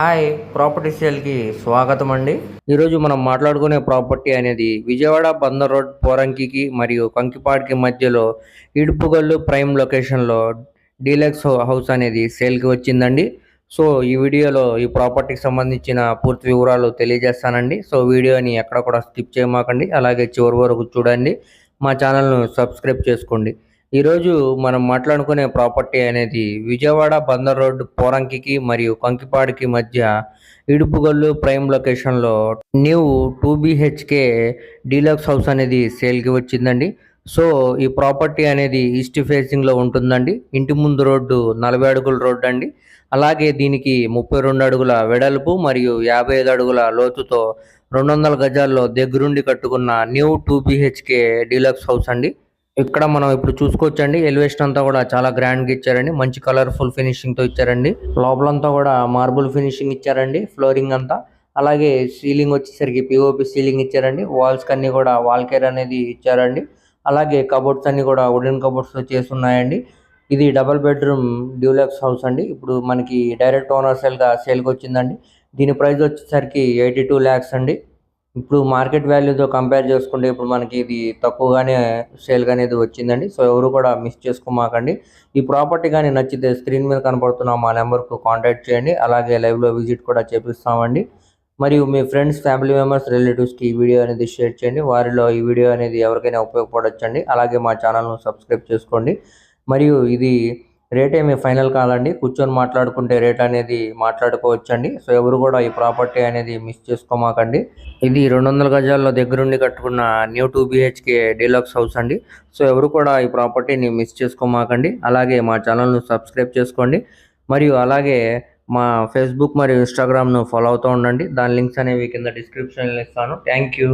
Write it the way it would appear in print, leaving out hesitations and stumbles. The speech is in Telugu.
హాయ్ ప్రాపర్టీ సేల్కి స్వాగతం అండి. ఈరోజు మనం మాట్లాడుకునే ప్రాపర్టీ అనేది విజయవాడ బందర్ రోడ్ పోరంకికి మరియు కంకిపాడికి మధ్యలో ఇడుపుగల్లు ప్రైమ్ లొకేషన్లో డీలక్స్ హౌస్ అనేది సేల్కి వచ్చిందండి. సో ఈ వీడియోలో ఈ ప్రాపర్టీకి సంబంధించిన పూర్తి వివరాలు తెలియజేస్తానండి. సో వీడియోని ఎక్కడ కూడా స్కిప్ చేయమాకండి, అలాగే చివరి వరకు చూడండి, మా ఛానల్ను సబ్స్క్రైబ్ చేసుకోండి. ఈరోజు మనం మాట్లాడుకునే ప్రాపర్టీ అనేది విజయవాడ బందర్ రోడ్ పోరంకికి మరియు కంకిపాడికి మధ్య ఇడుపుగల్లు ప్రైమ్ లొకేషన్లో న్యూ 2 BHK డీలక్స్ హౌస్ అనేది సేల్కి వచ్చిందండి. సో ఈ ప్రాపర్టీ అనేది ఈస్ట్ ఫేసింగ్లో ఉంటుందండి. ఇంటి ముందు రోడ్డు 40 అడుగుల రోడ్డు అండి. అలాగే దీనికి 32 అడుగుల వెడల్పు మరియు 55 అడుగుల లోతుతో 200 గజాల్లో దగ్గరుండి కట్టుకున్న న్యూ 2 BHK డీలక్స్ హౌస్ అండి. ఇక్కడ మనం ఇప్పుడు చూసుకోవచ్చండి, ఎలివేషన్ అంతా కూడా చాలా గ్రాండ్గా ఇచ్చారండి. మంచి కలర్ఫుల్ ఫినిషింగ్తో ఇచ్చారండి. లోపలంతా కూడా మార్బుల్ ఫినిషింగ్ ఇచ్చారండి, ఫ్లోరింగ్ అంతా. అలాగే సీలింగ్ వచ్చేసరికి పిఓపి సీలింగ్ ఇచ్చారండి. వాల్స్ కన్నీ కూడా వాల్ కేర్ అనేది ఇచ్చారండి. అలాగే కబోర్డ్స్ అన్ని కూడా వుడెన్ కబోర్డ్స్తో చేస్తున్నాయండి. ఇది డబుల్ బెడ్రూమ్ డ్యూలక్స్ హౌస్ అండి. ఇప్పుడు మనకి డైరెక్ట్ ఓనర్ సేల్కి వచ్చిందండి. దీని ప్రైస్ వచ్చేసరికి 82 lakhs అండి. ఇప్పుడు మార్కెట్ వాల్యూతో కంపేర్ చేసుకుంటే ఇప్పుడు మనకి ఇది తక్కువగానే సేల్ అనేది వచ్చిందండి. సో ఎవరు కూడా మిస్ చేసుకోమాకండి. ఈ ప్రాపర్టీ కానీ నచ్చితే స్క్రీన్ మీద కనపడుతున్న మా నెంబర్కు కాంటాక్ట్ చేయండి. అలాగే లైవ్లో విజిట్ కూడా చేపిస్తామండి. మరియు మీ ఫ్రెండ్స్, ఫ్యామిలీ మెంబర్స్, రిలేటివ్స్కి ఈ వీడియో అనేది షేర్ చేయండి. వారిలో ఈ వీడియో అనేది ఎవరికైనా ఉపయోగపడొచ్చండి. అలాగే మా ఛానల్ను సబ్స్క్రైబ్ చేసుకోండి. మరియు ఇది రేట్ ఏమి ఫైనల్ కాదండి, కూర్చొని మాట్లాడుకుంటే రేట్ అనేది మాట్లాడుకోవచ్చండి. సో ఎవరు కూడా ఈ ప్రాపర్టీ అనేది మిస్ చేసుకోమాకండి. ఇది 200 గజాల్లో దగ్గరుండి కట్టుకున్న న్యూ 2 BHK డీలక్స్ హౌస్ అండి. సో ఎవరు కూడా ఈ ప్రాపర్టీని మిస్ చేసుకోమాకండి. అలాగే మా ఛానల్ను సబ్స్క్రైబ్ చేసుకోండి. మరియు అలాగే మా ఫేస్బుక్ మరియు ఇన్స్టాగ్రామ్ను ఫాలో అవుతూ ఉండండి. దాని లింక్స్ అనేవి కింద డిస్క్రిప్షన్లో ఇస్తాను. Thank you.